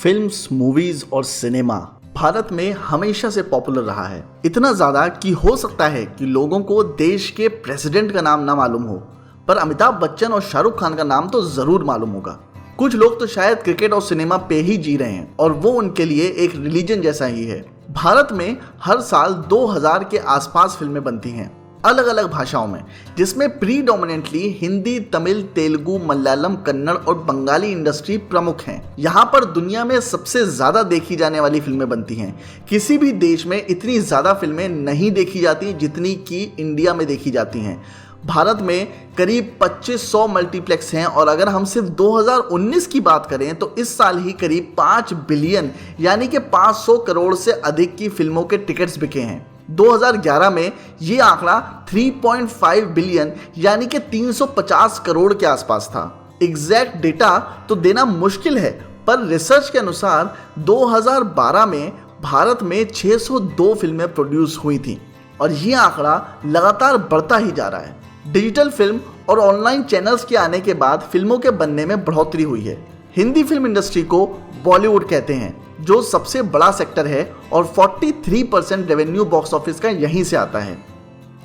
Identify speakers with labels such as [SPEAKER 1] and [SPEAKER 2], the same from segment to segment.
[SPEAKER 1] Films, movies और cinema Bharat में हमेशा से पॉपुलर रहा है। इतना ज्यादा कि हो सकता है कि लोगों को देश के प्रेसिडेंट का नाम ना मालूम हो, पर अमिताभ बच्चन और शाहरुख खान का नाम तो जरूर मालूम होगा। कुछ लोग तो शायद क्रिकेट और सिनेमा पे ही जी रहे हैं और वो उनके लिए एक रिलीजन जैसा ही है। भारत में हर साल 2000 के आसपास फिल्में बनती हैं अलग अलग भाषाओं में, जिसमें प्रीडोमिनेंटली हिंदी, तमिल, तेलुगु, मलयालम, कन्नड़ और बंगाली इंडस्ट्री प्रमुख हैं। यहाँ पर दुनिया में सबसे ज्यादा देखी जाने वाली फिल्में बनती हैं। किसी भी देश में इतनी ज्यादा फिल्में नहीं देखी जाती जितनी कि इंडिया में देखी जाती हैं। भारत में करीब 2500 मल्टीप्लेक्स हैं और अगर हम सिर्फ 2019 की बात करें तो इस साल ही करीब 5 बिलियन यानी कि 500 करोड़ से अधिक की फिल्मों के टिकट्स बिके हैं। 2011 में ये आंकड़ा 3.5 बिलियन यानी कि 350 करोड़ के आसपास था। एग्जैक्ट डेटा तो देना मुश्किल है, पर रिसर्च के अनुसार 2012 में भारत में 602 फिल्में प्रोड्यूस हुई थी और ये आंकड़ा लगातार बढ़ता ही जा रहा है। डिजिटल फिल्म और ऑनलाइन चैनल्स के आने के बाद फिल्मों के बनने में बढ़ोतरी हुई है। हिंदी फिल्म इंडस्ट्री को बॉलीवुड कहते हैं, जो सबसे बड़ा सेक्टर है और 43% रेवेन्यू बॉक्स ऑफिस का यहीं से आता है।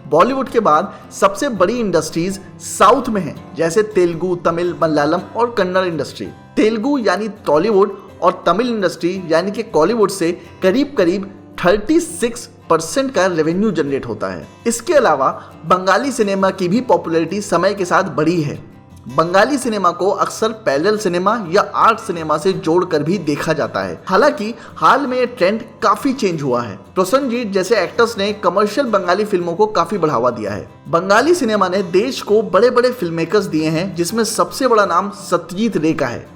[SPEAKER 1] बॉलीवुड के बाद सबसे बड़ी इंडस्ट्रीज साउथ में हैं, जैसे तेलुगु, तमिल, मलयालम और कन्नड़ इंडस्ट्री। तेलुगु यानी टॉलीवुड और तमिल इंडस्ट्री यानी कि कॉलीवुड से करीब करीब 36% का रेवेन्यू जनरेट होता है। इसके अलावा बंगाली सिनेमा की भी पॉपुलैरिटी समय के साथ बढ़ी है। बंगाली सिनेमा को अक्सर पैरेलल सिनेमा या आर्ट सिनेमा से जोड़कर भी देखा जाता है। हालांकि हाल में ये ट्रेंड काफी चेंज हुआ है। प्रसन्नजीत जैसे एक्टर्स ने कमर्शियल बंगाली फिल्मों को काफी बढ़ावा दिया है। बंगाली सिनेमा ने देश को बड़े बड़े फिल्म मेकर्स दिए हैं, जिसमें सबसे बड़ा नाम सत्यजीत रे का है।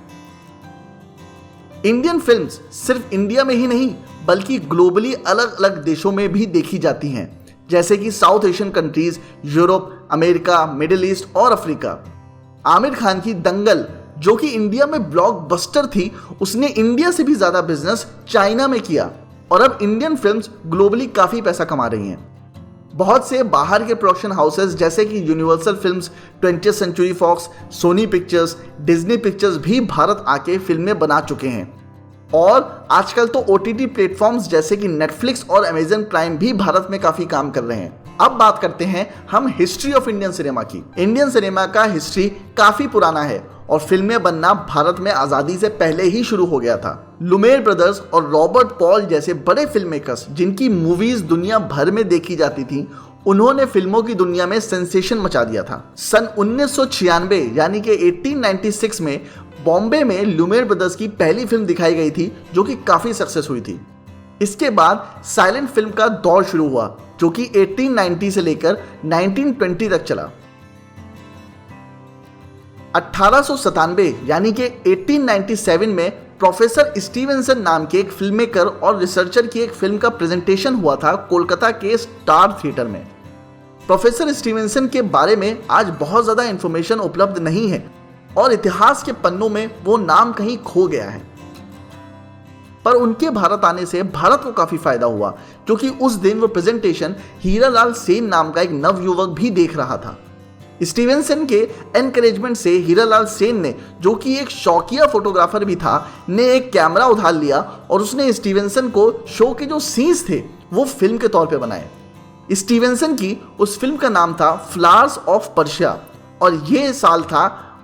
[SPEAKER 1] इंडियन फिल्म्स सिर्फ इंडिया में ही नहीं बल्कि ग्लोबली अलग अलग देशों में भी देखी जाती हैं, जैसे कि south Asian countries, Europe, America, middle east और अफ्रीका। आमिर खान की दंगल, जो कि इंडिया में ब्लॉकबस्टर थी, उसने इंडिया से भी ज्यादा बिजनेस चाइना में किया और अब इंडियन फिल्म्स ग्लोबली काफी पैसा कमा रही हैं। बहुत से बाहर के प्रोडक्शन हाउसेस जैसे कि Universal Films, 20th Century Fox, Sony Pictures, Disney Pictures भी भारत आके फिल्में बना चुके हैं और आजकल तो OTT प्लेटफॉर्म्स जैसे कि नेटफ्लिक्स और अमेजन प्राइम भी भारत में काफी काम कर रहे हैं। अब बात करते हैं हम हिस्ट्री ऑफ इंडियन सिनेमा की। इंडियन सिनेमा का हिस्ट्री काफी पुराना है और फिल्में बनना भारत में आजादी से पहले ही शुरू हो गया था। लुमेर ब्रदर्स और रॉबर्ट पॉल जैसे बड़े फिल्म मेकर्स, जिनकी मूवीज दुनिया भर में देखी जाती थी, उन्होंने फिल्मों की दुनिया में सेंसेशन मचा दिया था। सन 1996 यानी कि 1896 में बॉम्बे में लुमेर ब्रदर्स की पहली फिल्म दिखाई गई थी, जो कि काफी सक्सेस हुई थी। इसके बाद साइलेंट फिल्म का दौर शुरू हुआ, जो कि 1890 से लेकर 1920 तक चला। 1897 यानी कि 1897 में प्रोफेसर स्टीवेंसन नाम के एक फिल्म मेकर और रिसर्चर की एक फिल्म का प्रेजेंटेशन हुआ था कोलकाता के स्टार थिएटर में। प्रोफेसर स्टीवेंसन के बारे में आज बहुत ज्यादा इंफॉर्मेशन उपलब्ध नहीं है और इतिहास के पन्नों में वो नाम कहीं खो गया है, पर उनके भारत आने से भारत को काफी फायदा हुआ, क्योंकि उस दिन वो प्रेजेंटेशन हीरालाल सेन नाम का एक नवयुवक भी देख रहा था। स्टीवेंसन के एनकरेजमेंट से हीरालाल सेन ने, जो कि एक शौकिया फोटोग्राफर भी था, ने एक कैमरा उधार लिया और उसने स्टीवेंसन को शो के जो सीन्स थे वो फिल्म के तौर पे बनाए। स्टीवेंसन की उस फिल्म का नाम था फ्लावर्स ऑफ पर्शिया और ये साल था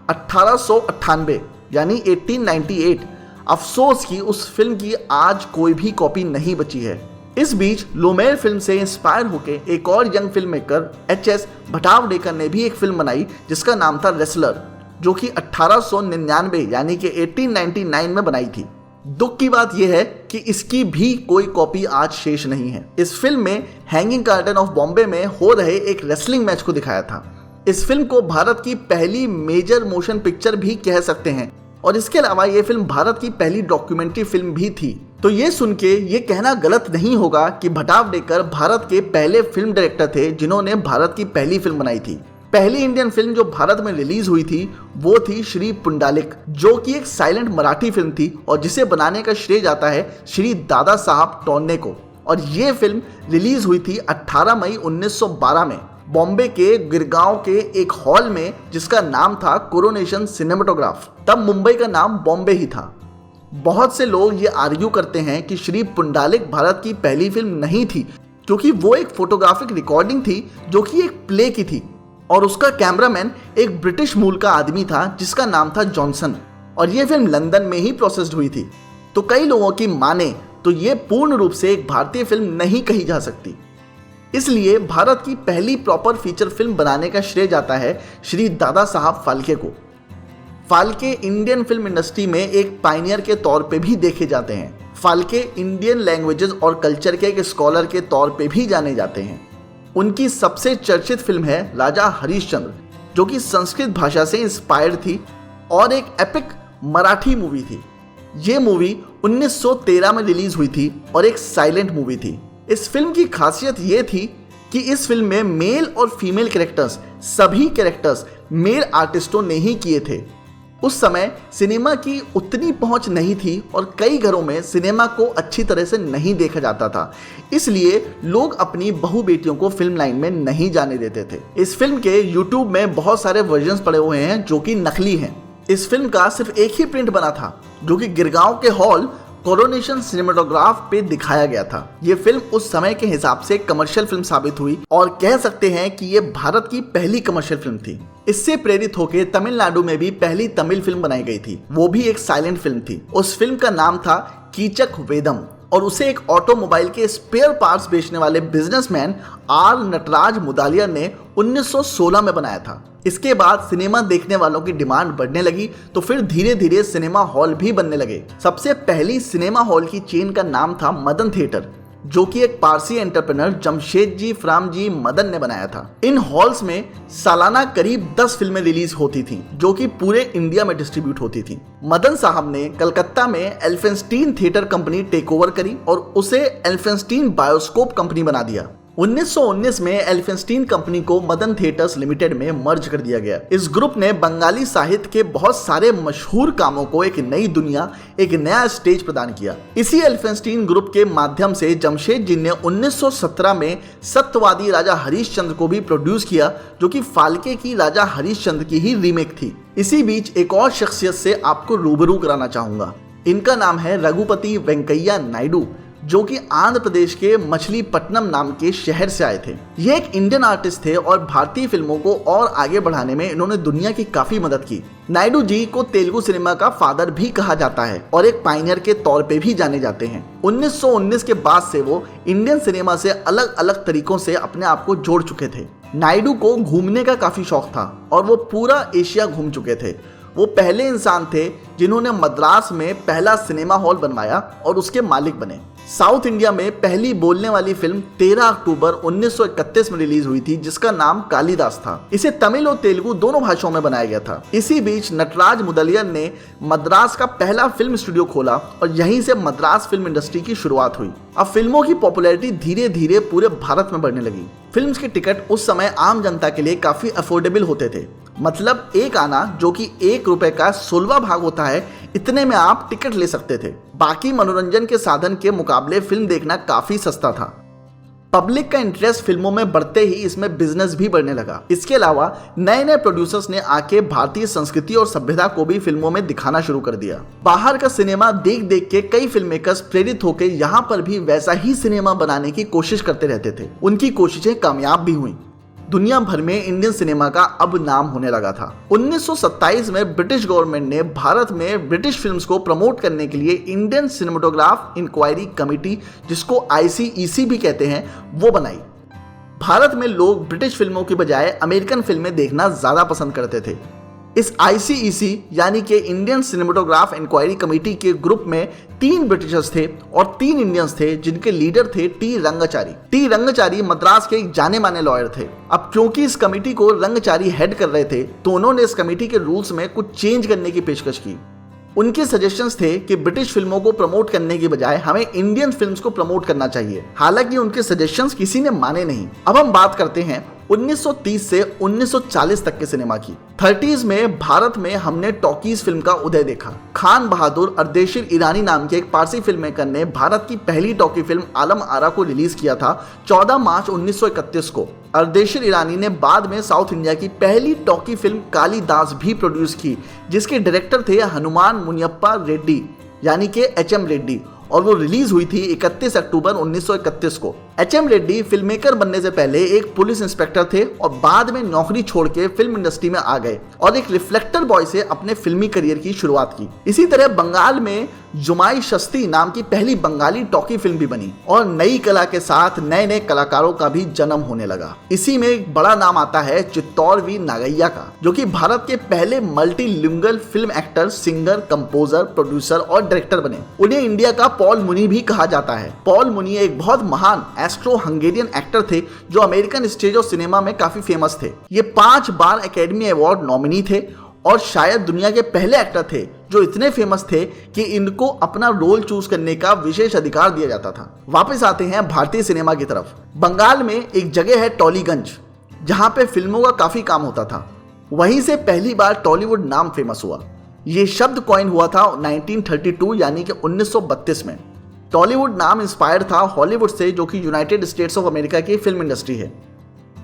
[SPEAKER 1] 1898 यानी 1898। अफसोस कि उस फिल्म की आज कोई भी कॉपी नहीं बची है। इस बीच लुमेर फिल्म से इंस्पायर होकर एक और यंग फिल्म मेकर HS भटावडेकर ने भी एक फिल्म बनाई जिसका नाम था रेसलर, जो कि 1899 यानी कि 1899 में बनाई थी। दुख की बात यह है कि इसकी भी कोई कॉपी आज शेष नहीं है। इस फिल्म में हैंगिंग गार्डन ऑफ बॉम्बे में हो रहे एक रेसलिंग मैच को दिखाया था। इस फिल्म को भारत की पहली मेजर मोशन पिक्चर भी कह सकते हैं और इसके अलावा ये फिल्म भारत की पहली डॉक्यूमेंट्री फिल्म भी थी। तो ये सुन के ये कहना गलत नहीं होगा कि भटावडेकर भारत के पहले फिल्म डायरेक्टर थे जिन्होंने भारत की पहली फिल्म बनाई थी। पहली इंडियन फिल्म जो भारत में रिलीज हुई थी वो थी श्री पुंडालिक, जो कि एक साइलेंट मराठी फिल्म थी और जिसे बनाने का श्रेय जाता है श्री दादा साहब टोन्ने को। और ये फिल्म रिलीज हुई थी 18 मई 1912 में बॉम्बे के गिरगांव के एक हॉल में, जिसका नाम था कोरोनेशन सिनेमेटोग्राफ। तब मुंबई का नाम बॉम्बे ही था। बहुत से लोग ये आर्ग्यू करते हैं कि श्री पुंडलिक भारत की पहली फिल्म नहीं थी, क्योंकि वो एक फोटोग्राफिक रिकॉर्डिंग थी जो कि एक प्ले की थी और उसका कैमरामैन एक ब्रिटिश मूल का आदमी था जिसका नाम था जॉनसन, और ये फिल्म लंदन में ही प्रोसेस्ड हुई थी। तो कई लोगों की माने तो ये पूर्ण रूप से एक भारतीय फिल्म नहीं कही जा सकती। इसलिए भारत की पहली प्रॉपर फीचर फिल्म बनाने का श्रेय जाता है श्री दादा साहब फाल्के को। फाल्के इंडियन फिल्म इंडस्ट्री में एक पायनियर के तौर पे भी देखे जाते हैं। फाल्के इंडियन लैंग्वेजेस और कल्चर के एक स्कॉलर के तौर पे भी जाने जाते हैं। उनकी सबसे चर्चित फिल्म है राजा हरिश्चंद्र, जो कि संस्कृत भाषा से इंस्पायर्ड थी और एक एपिक मराठी मूवी थी। ये मूवी 1913 में रिलीज हुई थी और एक साइलेंट मूवी थी। इस फिल्म की खासियत ये थी कि इस फिल्म में मेल और फीमेल कैरेक्टर्स, सभी कैरेक्टर्स मेल आर्टिस्टों ने ही किए थे। उस समय सिनेमा की उतनी पहुंच नहीं थी और कई घरों में सिनेमा को अच्छी तरह से नहीं देखा जाता था, इसलिए लोग अपनी बहू बेटियों को फिल्म लाइन में नहीं जाने देते थे। इस फिल्म के YouTube में बहुत सारे वर्जन्स पड़े हुए हैं जो कि नकली हैं। इस फिल्म का सिर्फ एक ही प्रिंट बना था जो कि गिरगांव के हॉल कोरोनेशन सिनेमाटोग्राफ पे दिखाया गया था। ये फिल्म उस समय के हिसाब से कमर्शियल फिल्म साबित हुई और कह सकते हैं कि ये भारत की पहली कमर्शियल फिल्म थी। इससे प्रेरित होकर तमिलनाडु में भी पहली तमिल फिल्म बनाई गई थी, वो भी एक साइलेंट फिल्म थी। उस फिल्म का नाम था कीचक वेदम और उसे एक ऑटोमोबाइल के स्पेयर पार्ट्स बेचने वाले बिजनेसमैन आर नटराज मुदालिया ने 1916 में बनाया था। इसके बाद सिनेमा देखने वालों की डिमांड बढ़ने लगी तो फिर धीरे धीरे सिनेमा हॉल भी बनने लगे। सबसे पहली सिनेमा हॉल की चेन का नाम था मदन थिएटर, जो कि एक पारसी एंटरप्रेन्योर जमशेदजी फ्रामजी मदन ने बनाया था। इन हॉल्स में सालाना करीब 10 फिल्में रिलीज होती थीं, जो कि पूरे इंडिया में डिस्ट्रीब्यूट होती थीं। मदन साहब ने कलकत्ता में एल्फेंस्टीन थिएटर कंपनी टेक ओवर करी और उसे एल्फेंस्टीन बायोस्कोप कंपनी बना दिया। 1919 में एल्फेंस्टीन कंपनी को मदन थिएटर्स लिमिटेड में मर्ज कर दिया गया। इस ग्रुप ने बंगाली साहित्य के बहुत सारे मशहूर कामों को एक नई दुनिया, एक नया स्टेज प्रदान किया। इसी एल्फेंस्टीन ग्रुप के माध्यम से जमशेद जी ने 1917 में सत्यवादी राजा हरिश्चंद्र को भी प्रोड्यूस किया, जो कि फाल्के की राजा हरिश्चंद्र की ही रीमेक थी। इसी बीच एक और शख्सियत से आपको रूबरू कराना चाहूंगा। इनका नाम है रघुपति वेंकैया नायडू, जो कि आंध्र प्रदेश के मछलीपट्टनम नाम के शहर से आए थे। ये एक इंडियन आर्टिस्ट थे और भारतीय फिल्मों को और आगे बढ़ाने में इन्होंने दुनिया की काफी मदद की। नायडू जी को तेलुगु सिनेमा का फादर भी कहा जाता है और एक पायनियर के तौर पे भी जाने जाते हैं। 1919 के बाद से वो इंडियन सिनेमा से अलग अलग तरीकों से अपने आप को जोड़ चुके थे। नायडू को घूमने का काफी शौक था और वो पूरा एशिया घूम चुके थे। वो पहले इंसान थे जिन्होंने मद्रास में पहला सिनेमा हॉल बनवाया और उसके मालिक बने। साउथ इंडिया में पहली बोलने वाली फिल्म 13 अक्टूबर 1931 में रिलीज हुई थी, जिसका नाम कालिदास था। इसे तमिल और तेलुगु दोनों भाषाओं में बनाया गया था। इसी बीच नटराज मुदलियर ने मद्रास का पहला फिल्म स्टूडियो खोला और यहीं से मद्रास फिल्म इंडस्ट्री की शुरुआत हुई। अब फिल्मों की पॉपुलैरिटी धीरे धीरे पूरे भारत में बढ़ने लगी। फिल्म के टिकट उस समय आम जनता के लिए काफी अफोर्डेबल होते थे। मतलब एक आना, जो कि 1 रुपए का 16वां भाग होता है, इतने में आप टिकट ले सकते थे। बाकी मनोरंजन के साधन के मुकाबले फिल्म देखना काफी सस्ता था। पब्लिक का इंटरेस्ट फिल्मों में बढ़ते ही इसमें बिजनेस भी बढ़ने लगा। इसके अलावा नए नए प्रोड्यूसर्स ने आके भारतीय संस्कृति और सभ्यता को भी फिल्मों में दिखाना शुरू कर दिया। बाहर का सिनेमा देख देख के कई फिल्म मेकर्स प्रेरित होकर यहाँ पर भी वैसा ही सिनेमा बनाने की कोशिश करते रहते थे। उनकी कोशिशें कामयाब भी हुई। दुनिया भर में इंडियन सिनेमा का अब नाम होने लगा था। 1927 में ब्रिटिश गवर्नमेंट ने भारत में ब्रिटिश फिल्म्स को प्रमोट करने के लिए इंडियन सिनेमाटोग्राफ इंक्वायरी कमेटी, जिसको ICEC भी कहते हैं, वो बनाई। भारत में लोग ब्रिटिश फिल्मों की बजाय अमेरिकन फिल्में देखना ज्यादा पसंद करते थे। इस ICEC यानी कि इंडियन सिनेमाटोग्राफ इंक्वायरी कमेटी के ग्रुप में 3 ब्रिटिशर्स थे और 3 इंडियंस थे, जिनके लीडर थे टी रंगाचारी। टी रंगाचारी मद्रास के एक जाने माने लॉयर थे। अब क्योंकि इस कमेटी को रंगाचारी हेड कर रहे थे, तो उन्होंने इस कमेटी के रूल्स में कुछ चेंज करने की पेशकश की। उनके सजेशंस थे कि ब्रिटिश फिल्मों को प्रमोट करने की बजाय हमें इंडियन फिल्म्स को प्रमोट करना चाहिए। हालांकि उनके सजेशंस किसी ने माने नहीं। अब हम बात करते हैं 1930 से 1940 तक के सिनेमा की। 30s में भारत में हमने टॉकीज फिल्म का उदय देखा। खान बहादुर अर्देशिर ईरानी नाम के एक पारसी फिल्म मेकर ने भारत की पहली टॉकी फिल्म आलम आरा को रिलीज किया था 14 मार्च 1931 को। अर्देशिर ईरानी ने बाद में साउथ इंडिया की पहली टॉकी फिल्म कालिदास भी प्रोड्यूस की, जिसके डायरेक्टर थे हनुमान मुनियप्पा रेड्डी। यानी कि एच.एम. रेड्डी, और वो रिलीज हुई थी 31 अक्टूबर 1931 को। एच.एम. रेड्डी फिल्म मेकर बनने से पहले एक पुलिस इंस्पेक्टर थे और बाद में नौकरी छोड़ के फिल्म इंडस्ट्री में आ गए और एक रिफ्लेक्टर बॉय से अपने फिल्मी करियर की शुरुआत की। इसी तरह बंगाल में जुमाई शस्ती नाम की पहली बंगाली टॉकी फिल्म भी बनी और नई कला के साथ नए नए कलाकारों का भी जन्म होने लगा। इसी में एक बड़ा नाम आता है चित्तौड़ वी नागैया का, जो कि भारत के पहले multilingual film actor, singer, composer, producer और डायरेक्टर बने। उन्हें इंडिया का पॉल मुनी भी कहा जाता है। पॉल मुनी एक बहुत महान एस्ट्रो हंगेरियन एक्टर थे जो अमेरिकन स्टेज और सिनेमा में काफी फेमस थे। ये 5 बार एकेडमी अवार्ड नॉमिनी थे और शायद दुनिया के पहले एक्टर थे जो इतने फेमस थे कि इनको अपना रोल चूज करने का विशेष अधिकार दिया जाता था। वापस आते हैं भारतीय सिनेमा की तरफ। बंगाल में एक जगह है टॉलीगंज, जहां पे फिल्मों का काफी काम होता था। वहीं से पहली बार टॉलीवुड नाम फेमस हुआ। ये शब्द कॉइन हुआ था 1932 यानी कि 1932 में। टॉलीवुड नाम इंस्पायर था हॉलीवुड से, जो कि यूनाइटेड स्टेट्स ऑफ अमेरिका की फिल्म इंडस्ट्री है।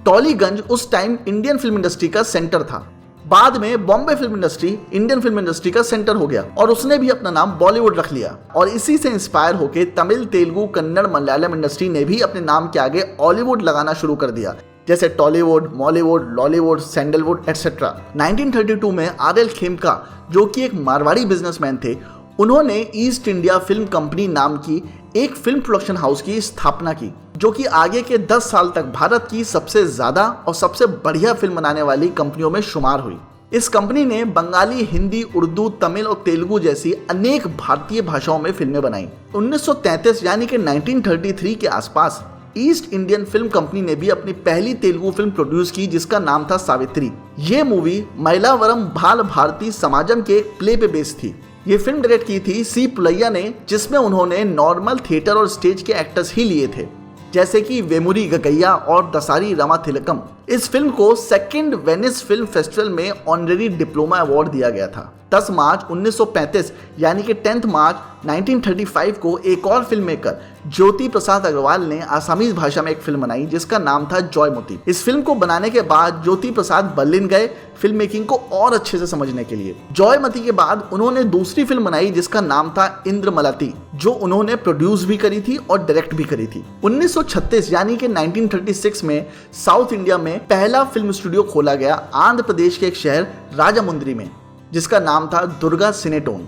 [SPEAKER 1] टॉलीगंज उस टाइम इंडियन फिल्म इंडस्ट्री का सेंटर था। बाद में Bombay film industry Indian film industry का सेंटर हो गया और उसने भी अपना नाम बॉलीवुड रख लिया। और इसी से इंस्पायर होकर तमिल, तेलुगु, कन्नड़, मलयालम इंडस्ट्री ने भी अपने नाम के आगे हॉलीवुड लगाना शुरू कर दिया, जैसे Tollywood, Mollywood, Lollywood, sandalwood etcetera. 1932 में आर.एल. खेमका, जो कि एक मारवाड़ी बिजनेसमैन थे, उन्होंने ईस्ट इंडिया फिल्म कंपनी नाम की एक फिल्म प्रोडक्शन हाउस की स्थापना की, जो कि आगे के 10 साल तक भारत की सबसे ज्यादा और सबसे बढ़िया फिल्म बनाने वाली कंपनियों में शुमार हुई। इस कंपनी ने बंगाली, हिंदी, उर्दू, तमिल और तेलुगु जैसी अनेक भारतीय भाषाओं में फिल्में बनाई। 1933 यानी कि 1933 के आसपास ईस्ट इंडियन फिल्म कंपनी ने भी अपनी पहली तेलुगु फिल्म प्रोड्यूस की, जिसका नाम था सावित्री। ये मूवी मैलावरम बाल भारती समाजम के एक प्ले पे बेस्ड थी। ये फिल्म डायरेक्ट की थी सी पुलैया ने, जिसमें उन्होंने नॉर्मल थिएटर और स्टेज के एक्टर्स ही लिए थे, जैसे कि वेमुरी गगैया और दसारी रामातिलकम। इस फिल्म को सेकंड वेनिस फिल्म फेस्टिवल में ऑनरेरी डिप्लोमा अवार्ड दिया गया था। 10 मार्च 1935 यानी कि 10 मार्च 1935 को एक और फिल्म मेकर ज्योति प्रसाद अग्रवाल ने आसामीज भाषा में एक फिल्म बनाई, जिसका नाम था जॉयमती। इस फिल्म को बनाने के बाद ज्योति प्रसाद बर्लिन गए फिल्म मेकिंग को और अच्छे से समझने के लिए। जॉयमती के बाद उन्होंने दूसरी फिल्म बनाई जिसका नाम था इंद्रमलती, जो उन्होंने प्रोड्यूस भी करी थी और डायरेक्ट भी करी थी। 1936 यानी कि 1936 में साउथ इंडिया में पहला फिल्म स्टूडियो खोला गया आंध्र प्रदेश के एक शहर राजामुंद्री में, जिसका नाम था दुर्गा सिनेटोन।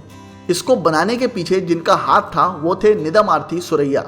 [SPEAKER 1] इसको बनाने के पीछे जिनका हाथ था वो थे निदम आरती सुरैया।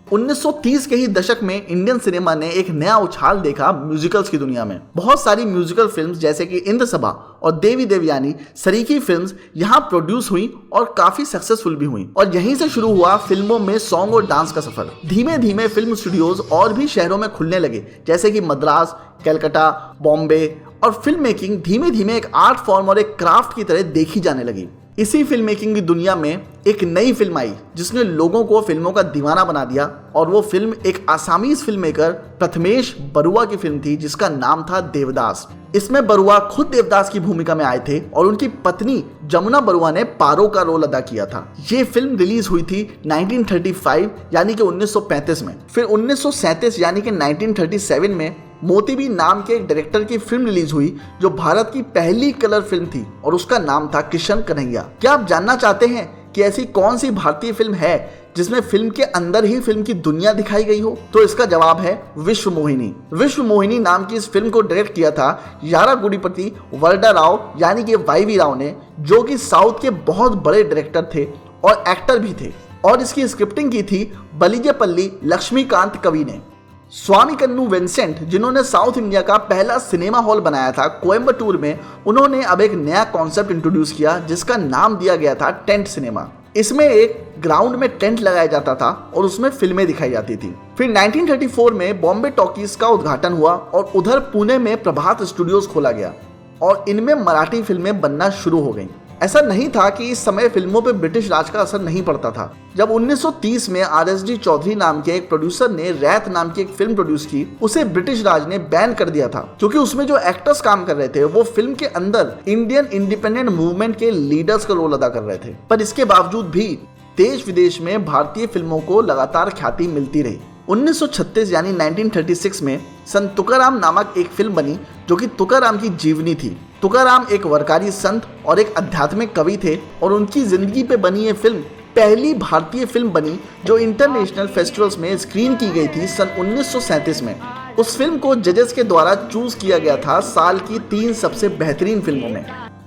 [SPEAKER 1] 1930 के ही दशक में इंडियन सिनेमा ने एक नया उछाल देखा म्यूजिकल्स की दुनिया में। बहुत सारी म्यूजिकल फिल्म्स जैसे कि इंद्र सभा और देवी देवयानी सरीकी फिल्म्स यहाँ प्रोड्यूस हुई और काफी सक्सेसफुल भी हुई। और यहीं से शुरू हुआ फिल्मों में सॉन्ग और डांस का सफर। धीमे धीमे फिल्म स्टूडियोज और भी शहरों में खुलने लगे, जैसे कि मद्रास, कलकत्ता, बॉम्बे, और फिल्म मेकिंग धीमे धीमे एक आर्ट फॉर्म और एक क्राफ्ट की तरह देखी जाने लगी। इसी फिल्म मेकिंग की दुनिया में एक नई फिल्म आई जिसने लोगों को फिल्मों का दीवाना बना दिया, और वो फिल्म एक Assamese film maker Prathamesh Barua की फिल्म थी, जिसका नाम था देवदास। इसमें बरुआ खुद देवदास की भूमिका में आए थे और उनकी पत्नी जमुना बरुआ ने पारो का रोल अदा किया था। ये फिल्म रिलीज हुई थी 1935 यानी कि 1935 में। फिर 1937 यानी कि 1937 में मोतीबी नाम के एक डायरेक्टर की फिल्म रिलीज हुई, जो भारत की पहली कलर फिल्म थी और उसका नाम था किशन कन्हैया। क्या आप जानना चाहते हैं कि ऐसी कौन सी भारतीय फिल्म है जिसमें फिल्म के अंदर ही फिल्म की दुनिया दिखाई गई हो? तो इसका जवाब है विश्व मोहिनी। विश्व मोहिनी नाम की इस फिल्म को डायरेक्ट किया था यारागुड़ीपति वरडा राव यानी कि वाईवी राव ने, जो कि साउथ के बहुत बड़े डायरेक्टर थे और एक्टर भी थे। और इसकी स्क्रिप्टिंग की थी बलिजेपल्ली लक्ष्मीकांत कवि ने। स्वामी कन्नू विंसेंट, जिन्होंने साउथ इंडिया का पहला सिनेमा हॉल बनाया था कोयम्बटूर में, उन्होंने अब एक नया कॉन्सेप्ट इंट्रोड्यूस किया जिसका नाम दिया गया था टेंट सिनेमा। इसमें एक ग्राउंड में टेंट लगाया जाता था और उसमें फिल्में दिखाई जाती थी। फिर 1934 में बॉम्बे टॉकीज का उद्घाटन हुआ और उधर पुणे में प्रभात स्टूडियोज खोला गया और इनमें मराठी फिल्में बनना शुरू हो गईं। ऐसा नहीं था कि इस समय फिल्मों पर ब्रिटिश राज का असर नहीं पड़ता था। जब 1930 में RSD चौधरी नाम के एक प्रोड्यूसर ने रैत नाम की एक फिल्म प्रोड्यूस की, उसे ब्रिटिश राज ने बैन कर दिया था, क्योंकि उसमें जो एक्टर्स काम कर रहे थे वो फिल्म के अंदर इंडियन इंडिपेंडेंट मूवमेंट के लीडर्स का रोल अदा कर रहे थे। पर इसके बावजूद भी देश विदेश में भारतीय फिल्मों को लगातार ख्याति मिलती रही। 1936 यानी 1936 में संत तुकाराम नामक एक फिल्म बनी, जो कि तुकाराम की जीवनी थी। तुकाराम एक वरकारी संत और एक आध्यात्मिक कवि थे और उनकी जिंदगी पे बनी ये फिल्म पहली भारतीय फिल्म बनी जो इंटरनेशनल फेस्टिवल्स में स्क्रीन की गई थी सन 1937 में। उस फिल्म को जजेस के द्वारा चूज किया गया था साल की 3 सबसे बेहतरीन फिल्मों में।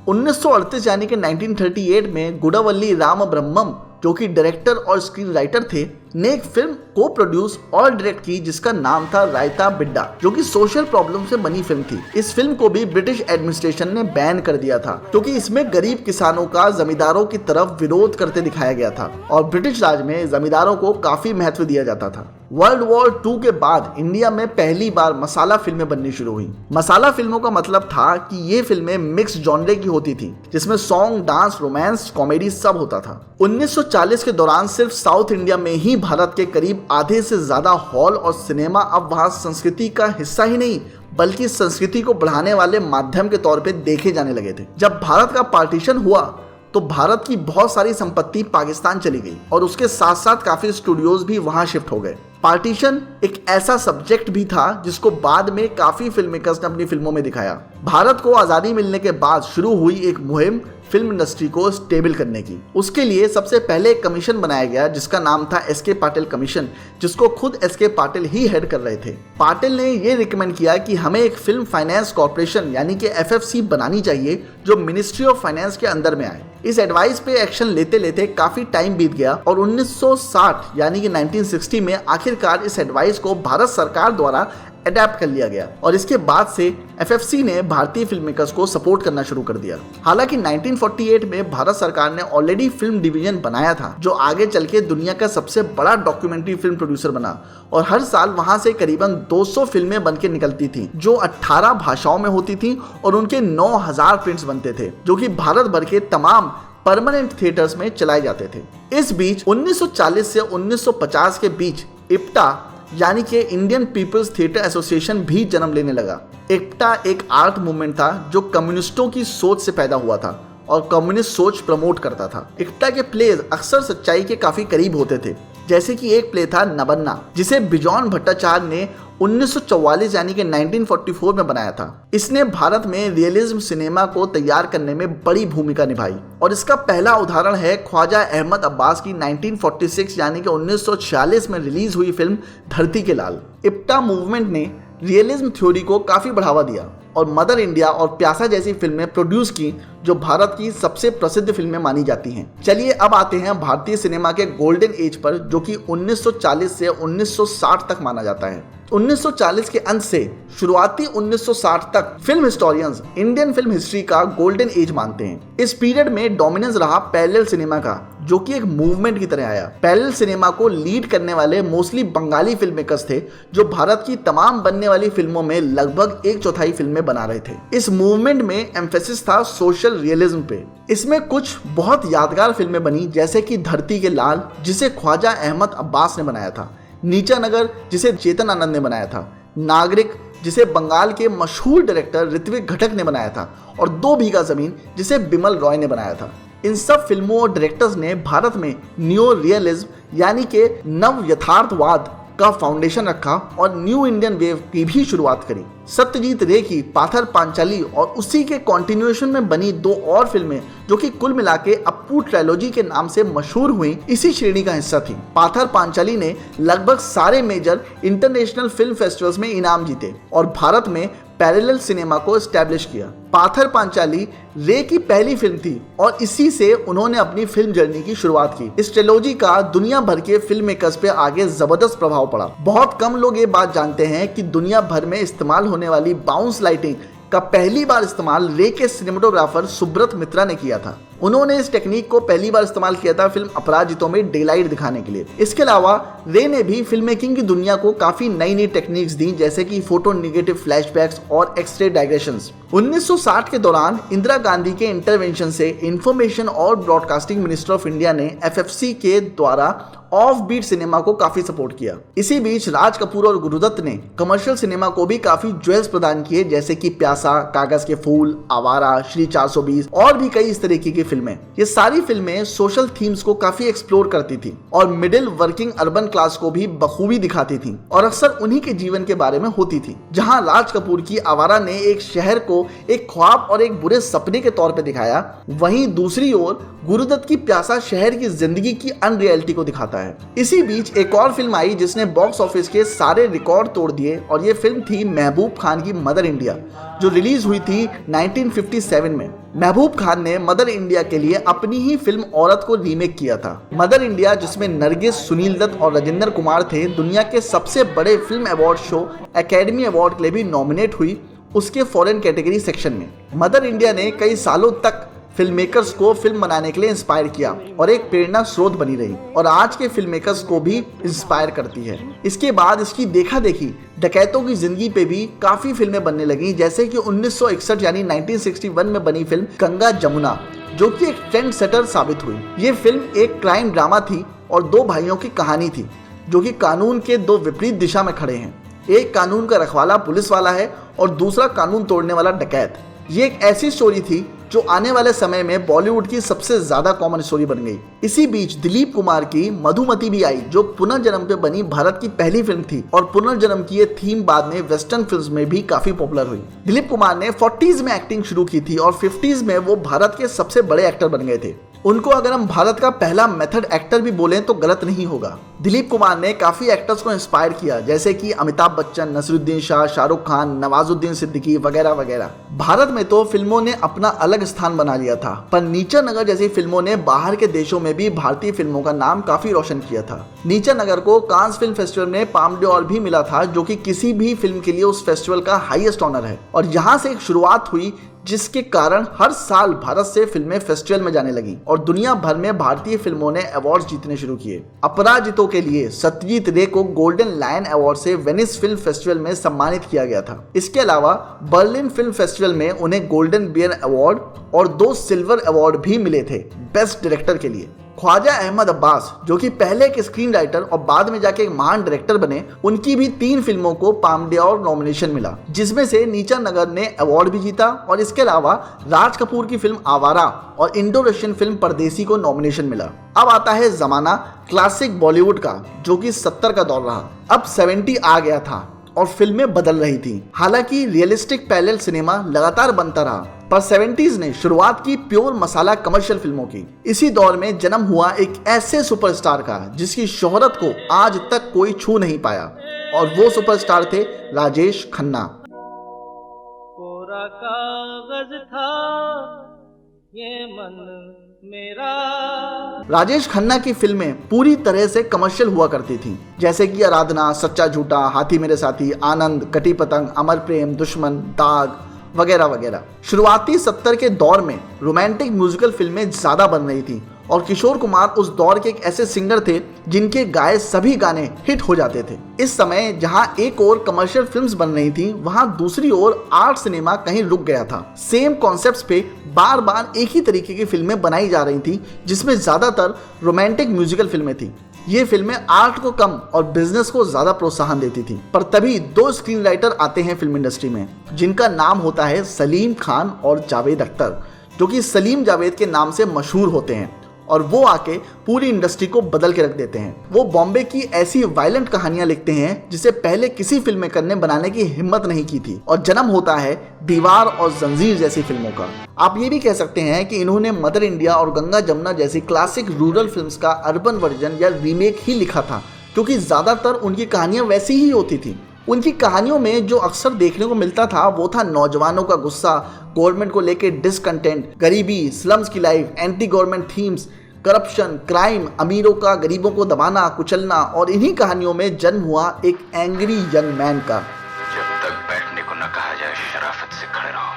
[SPEAKER 1] 1938 यानी कि 1938 में गुडावल्ली राम ब्रह्मम जो कि डायरेक्टर और स्क्रीन राइटर थे ने एक फिल्म को प्रोड्यूस और डायरेक्ट की जिसका नाम था रायता बिड्डा, जो कि सोशल प्रॉब्लम से बनी फिल्म थी। इस फिल्म को भी ब्रिटिश एडमिनिस्ट्रेशन ने बैन कर दिया था क्योंकि इसमें गरीब किसानों का जमींदारों की तरफ विरोध करते दिखाया गया था और ब्रिटिश राज में जमींदारों को काफी महत्व दिया जाता था। वर्ल्ड वॉर 2 के बाद इंडिया में पहली बार मसाला फिल्में बननी शुरू हुई। मसाला फिल्मों का मतलब था कि ये फिल्में मिक्स जॉनरे की होती थी जिसमें सॉन्ग, डांस, रोमांस, कॉमेडी सब होता था। 1940 के दौरान सिर्फ साउथ इंडिया में ही भारत के करीब आधे से ज्यादा हॉल और सिनेमा अब वहां संस्कृति का हिस्सा ही नहीं बल्कि संस्कृति को बढ़ाने वाले माध्यम के तौर पे देखे जाने लगे थे। जब भारत का पार्टीशन हुआ तो भारत की बहुत सारी संपत्ति पाकिस्तान चली गई और उसके साथ साथ काफी स्टूडियोज भी वहां शिफ्ट हो गए। पार्टीशन एक ऐसा सब्जेक्ट भी था जिसको बाद में काफी फिल्म मेकर्स ने अपनी फिल्मों में दिखाया। भारत को आजादी मिलने के बाद शुरू हुई एक मुहिम फिल्म इंडस्ट्री को स्टेबल करने की। उसके लिए सबसे पहले एक कमीशन बनाया गया जिसका नाम था एस के पाटिल कमीशन, जिसको खुद एस के पाटिल ही हेड कर रहे थे। पाटिल ने ये रिकमेंड किया कि हमें एक फिल्म फाइनेंस कॉर्पोरेशन यानी कि FFC बनानी चाहिए जो मिनिस्ट्री ऑफ फाइनेंस के अंदर में आए। इस एडवाइस पे एक्शन लेते लेते काफी टाइम बीत गया और 1960 यानी कि 1960 में आखिरकार इस एडवाइस को भारत सरकार द्वारा अडेप्ट कर लिया गया और इसके बाद से FFC ने भारतीय फिल्म मेकर्स को सपोर्ट करना शुरू कर दिया। हालांकि 1948 में भारत सरकार ने ऑलरेडी फिल्म डिवीजन बनाया था जो आगे चल के दुनिया का सबसे बड़ा डॉक्यूमेंट्री फिल्म प्रोड्यूसर बना और हर साल वहां से करीबन 200 फिल्में बन के निकलती थी जो 18 भाषाओं में होती थी और उनके 9000 प्रिंट्स बनते थे जो कि भारत भर के तमाम परमानेंट थिएटर्स में चलाए जाते थे। इस बीच 1940 से 1950 के बीच इप्टा यानी कि इंडियन पीपल्स थिएटर एसोसिएशन भी जन्म लेने लगा। इप्टा एक आर्ट मूवमेंट था जो कम्युनिस्टों की सोच से पैदा हुआ था और कम्युनिस्ट सोच प्रमोट करता था। इप्टा के प्लेज अक्सर सच्चाई के काफी करीब होते थे, जैसे कि एक प्ले था नबन्ना जिसे बिजॉन भट्टाचार्य ने 1944 यानी कि 1944 में बनाया था। इसने भारत में रियलिज्म सिनेमा को तैयार करने में बड़ी भूमिका निभाई और इसका पहला उदाहरण है ख्वाजा अहमद अब्बास की 1946 यानी कि 1946 में रिलीज हुई फिल्म धरती के लाल। इप्टा मूवमेंट ने रियलिज्म थ्योरी को काफी बढ़ावा दिया और मदर इंडिया और प्यासा जैसी फिल्में प्रोड्यूस की जो भारत की सबसे प्रसिद्ध फिल्में मानी जाती हैं। चलिए अब आते हैं भारतीय सिनेमा के गोल्डन एज पर जो कि 1940 से 1960 तक माना जाता है। 1940 के अंत से शुरुआती 1960 तक film historians Indian film history का गोल्डन एज मानते हैं। इस पीरियड में डोमिनेंस रहा पैरेलल सिनेमा का जो कि एक मूवमेंट की तरह आया। पैरेलल सिनेमा को लीड करने वाले मोस्टली बंगाली फिल्म मेकर्स थे जो भारत की तमाम बनने वाली फिल्मों में लगभग 1/4 फिल्में बना रहे थे। इस मूवमेंट में एम्फेसिस था सोशल रियलिज्म पे। इसमें कुछ बहुत यादगार फिल्में बनी जैसे कि धरती के लाल जिसे ख्वाजा अहमद अब्बास ने बनाया था, नीचा नगर जिसे चेतन आनंद ने बनाया था, नागरिक जिसे बंगाल के मशहूर डायरेक्टर ऋत्विक घटक ने बनाया था और 2 बीघा जमीन जिसे बिमल रॉय ने बनाया था। इन सब फिल्मों और डायरेक्टर्स ने भारत में न्यू रियलिज्म यानी कि नव यथार्थवाद का फाउंडेशन रखा और न्यू इंडियन वेव की भी शुरुआत करी। सत्यजीत रे की पाथर पांचाली और उसी के कंटिन्यूएशन में बनी 2 और फिल्में जो कि कुल मिला के अप्पू ट्रायलॉजी के नाम से मशहूर हुई इसी श्रेणी का हिस्सा थी। पाथर पांचाली ने लगभग सारे मेजर इंटरनेशनल फिल्म फेस्टिवल्स में इनाम जीते और भारत में पैरेलल सिनेमा को एस्टैब्लिश किया। पाथर पांचाली रे की पहली फिल्म थी और इसी से उन्होंने अपनी फिल्म जर्नी की शुरुआत की। इस ट्रिलॉजी का दुनिया भर के फिल्म मेकर्स पे आगे जबरदस्त प्रभाव पड़ा। बहुत कम लोग ये बात जानते हैं कि दुनिया भर में इस्तेमाल होने वाली बाउंस लाइटिंग का पहली बार इस्तेमाल रे के सिनेमेटोग्राफर सुब्रत मित्रा ने किया था। उन्होंने इस टेक्निक को पहली बार इस्तेमाल किया था फिल्म अपराजितों में डेलाइट दिखाने के लिए। इसके अलावा रे ने भी फिल्म मेकिंग की दुनिया को काफी नई नई टेक्निक्स दी जैसे कि फोटो निगेटिव फ्लैशबैक्स और एक्सरे डायग्रेशंस। 1960 के दौरान इंदिरा गांधी के इंटरवेंशन से इंफॉर्मेशन और ब्रॉडकास्टिंग मिनिस्टर ऑफ इंडिया ने FFC के द्वारा ऑफ बीट सिनेमा को काफी सपोर्ट किया। इसी बीच राज कपूर और गुरुदत्त ने कमर्शियल सिनेमा को भी काफी ज्वेल्स प्रदान किए जैसे कि प्यासा, कागज के फूल, आवारा, श्री 420 और भी कई इस तरीके की फिल्में। ये सारी फिल्में सोशल थीम्स को काफी एक्सप्लोर करती थी और मिडिल वर्किंग अर्बन क्लास को भी बखूबी दिखाती थी और अक्सर उन्हीं के जीवन के बारे में होती थी। जहां राज कपूर की आवारा ने एक शहर को एक ख्वाब और एक बुरे सपने के तौर पे दिखाया, वहीं दूसरी ओर गुरुदत्त की प्यासा शहर की जिंदगी की अनरियलिटी को दिखाता है। इसी बीच एक और फिल्म आई जिसने बॉक्स ऑफिस के सारे रिकॉर्ड तोड़ दिए और ये फिल्म थी महबूब खान की मदर इंडिया, जो रिलीज हुई थी 1957 में। महबूब खान ने मदर इंडिया के लिए अपनी ही फिल्म औरत को रीमेक किया था। मदर इंडिया, जिसमें नरगिस, सुनील दत्त और राजेंद्र कुमार थे, दुनिया के सबसे बड़े film award show academy award के लिए भी नॉमिनेट हुई, उसके फॉरेन कैटेगरी सेक्शन में। मदर इंडिया ने कई सालों तक फिल्म मेकर्स को फिल्म बनाने के लिए इंस्पायर किया और एक प्रेरणा स्रोत बनी रही और आज के फिल्म मेकर्स को भी इंस्पायर करती है। इसके बाद इसकी देखा देखी डकैतों की जिंदगी पे भी काफी फिल्में बनने लगी, जैसे कि 1961 यानी 1961 में बनी फिल्म गंगा जमुना, जो कि एक ट्रेंड सेटर साबित हुई। ये फिल्म एक क्राइम ड्रामा थी और दो भाइयों की कहानी थी जो कि कानून के दो विपरीत दिशा में खड़े हैं। एक कानून का रखवाला पुलिस वाला है और दूसरा कानून तोड़ने वाला डकैत। ये एक ऐसी स्टोरी थी जो आने वाले समय में बॉलीवुड की सबसे ज्यादा कॉमन स्टोरी बन गई। इसी बीच दिलीप कुमार की मधुमती भी आई, जो पुनर्जन्म पे बनी भारत की पहली फिल्म थी और पुनर्जन्म की ये थीम बाद में वेस्टर्न फिल्म्स में भी काफी पॉपुलर हुई। दिलीप कुमार ने 40s में एक्टिंग शुरू की थी और 50s में वो भारत के सबसे बड़े एक्टर बन गए थे। उनको अगर हम भारत का पहला मेथड एक्टर भी बोलें तो गलत नहीं होगा। दिलीप कुमार ने काफी एक्टर्स को इंस्पायर किया, जैसे कि अमिताभ बच्चन, नसीरुद्दीन शाह, शाहरुख खान, नवाजुद्दीन सिद्दीकी वगैरह वगैरह। भारत में तो फिल्मों ने अपना अलग स्थान बना लिया था, पर नीचा नगर जैसी फिल्मों ने बाहर के देशों में भी भारतीय फिल्मों का नाम काफी रोशन किया था। नीचा नगर को कांस फिल्म फेस्टिवल में पाम डॉर भी मिला था, जो कि किसी भी फिल्म के लिए उस फेस्टिवल का हाईएस्ट ऑनर है और यहाँ से एक शुरुआत हुई, जिसके कारण हर साल भारत से फिल्में फेस्टिवल में जाने लगी और दुनिया भर में भारतीय फिल्मों ने अवार्ड जीतने शुरू किए। अपराजितों के लिए सत्यजीत रे को गोल्डन लायन अवार्ड से वेनिस फिल्म फेस्टिवल में सम्मानित किया गया था। इसके अलावा बर्लिन फिल्म फेस्टिवल में उन्हें गोल्डन बियर अवार्ड और 2 सिल्वर अवार्ड भी मिले थे बेस्ट डायरेक्टर के लिए। ख्वाजा अहमद अब्बास, जो कि पहले एक स्क्रीन राइटर और बाद में जाके एक महान डायरेक्टर बने, उनकी भी 3 फिल्मों को पाम डॉर नॉमिनेशन मिला, जिसमें से नीचा नगर ने अवार्ड भी जीता और इसके अलावा राज कपूर की फिल्म आवारा और इंडो रशियन फिल्म परदेसी को नॉमिनेशन मिला। अब आता है जमाना क्लासिक बॉलीवुड का, जो कि 70 का दौर रहा। अब 70 आ गया था और फिल्में बदल रही थी। हालांकि रियलिस्टिक पैरेलल सिनेमा लगातार बनता रहा, पर 70s ने शुरुआत की प्योर मसाला कमर्शियल फिल्मों की। इसी दौर में जन्म हुआ एक ऐसे सुपरस्टार का जिसकी शोहरत को आज तक कोई छू नहीं पाया, और वो सुपरस्टार थे राजेश खन्ना।
[SPEAKER 2] कोरा कागज था ये मन मेरा।
[SPEAKER 1] राजेश खन्ना की फिल्में पूरी तरह से कमर्शियल हुआ करती थीं, जैसे कि आराधना, सच्चा झूठा, हाथी मेरे साथी, आनंद, कटी पतंग, अमर प्रेम, दुश्मन, दाग वगैरह वगैरह। शुरुआती 70 के दौर में रोमांटिक म्यूजिकल फिल्में ज्यादा बन रही थी और किशोर कुमार उस दौर के एक ऐसे सिंगर थे जिनके गाए सभी गाने हिट हो जाते थे। इस समय जहां एक ओर कमर्शियल फिल्म्स बन रही थी, वहां दूसरी ओर आर्ट सिनेमा कहीं रुक गया था। सेम कॉन्सेप्ट्स पे बार बार एक ही तरीके की फिल्में बनाई जा रही थी, जिसमें ज्यादातर रोमांटिक म्यूजिकल फिल्में थी। ये फिल्में आर्ट को कम और बिजनेस को ज्यादा प्रोत्साहन देती थी। पर तभी 2 स्क्रीन राइटर आते हैं फिल्म इंडस्ट्री में, जिनका नाम होता है सलीम खान और जावेद अख्तर, जो कि सलीम जावेद के नाम से मशहूर होते हैं और वो आके पूरी इंडस्ट्री को बदल के रख देते हैं। वो बॉम्बे की ऐसी वायलेंट कहानियां लिखते हैं जिसे पहले किसी फिल्म मेकर ने बनाने की हिम्मत नहीं की थी और जन्म होता है दीवार और जंजीर जैसी फिल्मों का। आप ये भी कह सकते हैं कि इन्होंने मदर इंडिया और गंगा जमुना जैसी क्लासिक रूरल फिल्म्स का अर्बन वर्जन या रीमेक ही लिखा था, क्योंकि ज्यादातर उनकी कहानियां वैसी ही होती थी। उनकी कहानियों में जो अक्सर देखने को मिलता था वो था नौजवानों का गुस्सा, गवर्नमेंट को लेकर डिसकंटेंट, गरीबी, स्लम्स की life, anti government themes, corruption, crime, अमीरों का गरीबों को दबाना, कुचलना, और इन्हीं कहानियों में जन्म हुआ एक एंग्री यंग मैन का।
[SPEAKER 3] जब तक बैठने को न कहा जाए शराफत से खड़े रहो।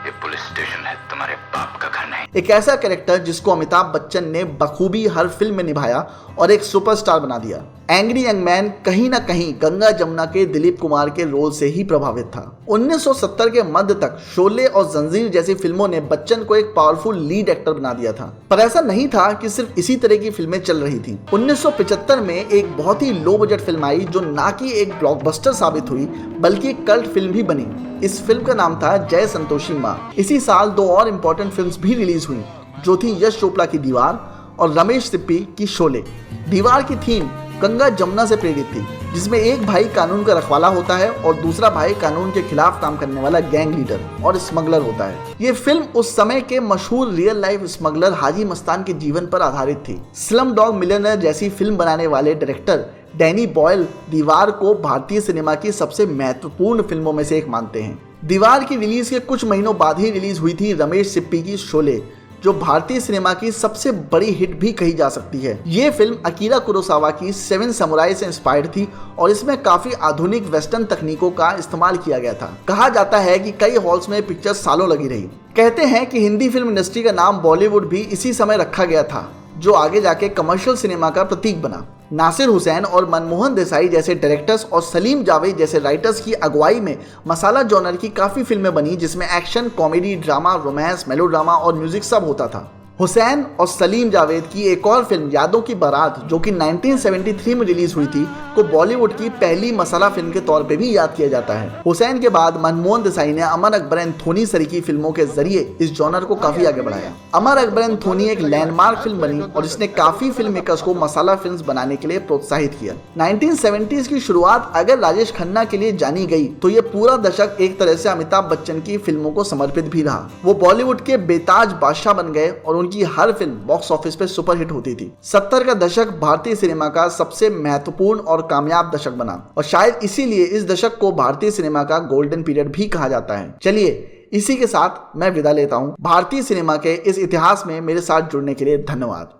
[SPEAKER 3] ये पुलिस स्टेशन है, तुम्हारे बाप का घर नहीं।
[SPEAKER 1] एक ऐसा कैरेक्टर जिसको अमिताभ बच्चन ने बखूबी हर फिल्म में निभाया और एक सुपरस्टार बना दिया। एंग्री यंग मैन कहीं ना कहीं गंगा जमुना के दिलीप कुमार के रोल से ही प्रभावित था। 1970 के मध्य तक शोले और जंजीर जैसी फिल्मों ने बच्चन को एक पावरफुल लीड एक्टर बना दिया था, पर ऐसा नहीं था कि सिर्फ इसी तरह की फिल्में चल रही थी। 1975 में एक बहुत ही लो बजट फिल्म आई जो ना कि एक ब्लॉकबस्टर साबित हुई बल्कि एक कल्ट फिल्म भी बनी। इस फिल्म का नाम था जय संतोषी माँ। इसी साल 2 और इम्पोर्टेंट फिल्म्स भी रिलीज हुई जो थी यश चोपड़ा की दीवार और रमेश सिप्पी की शोले। दीवार की थीम गंगा जमुना से प्रेरित थी, जिसमें एक भाई कानून का रखवाला होता है और दूसरा भाई कानून के खिलाफ काम करने वाला गैंग लीडर और स्मगलर होता है। ये फिल्म उस समय के मशहूर real life smuggler Haji Mastan के जीवन पर आधारित थी। स्लम डॉग मिलियनेयर जैसी फिल्म बनाने वाले डायरेक्टर डैनी बॉयल दीवार को भारतीय सिनेमा की सबसे महत्वपूर्ण फिल्मों में से एक मानते हैं। दीवार की रिलीज के कुछ महीनों बाद ही रिलीज हुई थी रमेश सिप्पी की शोले, जो भारतीय सिनेमा की सबसे बड़ी हिट भी कही जा सकती है। ये फिल्म अकीरा कुरोसावा की 7 समुराई से इंस्पायर्ड थी और इसमें काफी आधुनिक वेस्टर्न तकनीकों का इस्तेमाल किया गया था। कहा जाता है कि कई हॉल्स में पिक्चर सालों लगी रही। कहते हैं कि हिंदी फिल्म इंडस्ट्री का नाम बॉलीवुड भी इसी समय रखा गया था, जो आगे जाके कमर्शियल सिनेमा का प्रतीक बना। नासिर हुसैन और मनमोहन देसाई जैसे डायरेक्टर्स और सलीम जावेद जैसे राइटर्स की अगुवाई में मसाला जॉनर की काफ़ी फिल्में बनी, जिसमें action, comedy, drama, romance, melodrama और म्यूजिक सब होता था। हुसैन और सलीम जावेद की एक और फिल्म यादों की बारात, जो कि 1973 में रिलीज हुई थी, को बॉलीवुड की पहली मसाला फिल्म के तौर पे भी याद किया जाता है। हुसैन के बाद मनमोहन देसाई ने अमर अकबर एंड थोनी सरीकी फिल्मों के जरिए इस जॉनर को काफी आगे बढ़ाया। अमर अकबर एंड थोनी एक लैंडमार्क फिल्म बनी और इसने काफी फिल्म मेकर्स को मसाला फिल्म बनाने के लिए प्रोत्साहित किया। 1970s की शुरुआत अगर राजेश खन्ना के लिए जानी गई तो ये पूरा दशक एक तरह से अमिताभ बच्चन की फिल्मों को समर्पित भी रहा। वो बॉलीवुड के बेताज बादशाह बन गए और उनकी हर फिल्म बॉक्स ऑफिस पे सुपरहिट होती थी। 70 का दशक भारतीय सिनेमा का सबसे महत्वपूर्ण और कामयाब दशक बना और शायद इसीलिए इस दशक को भारतीय सिनेमा का गोल्डन पीरियड भी कहा जाता है। चलिए इसी के साथ मैं विदा लेता हूं। भारतीय सिनेमा के इस इतिहास में मेरे साथ जुड़ने के लिए धन्यवाद।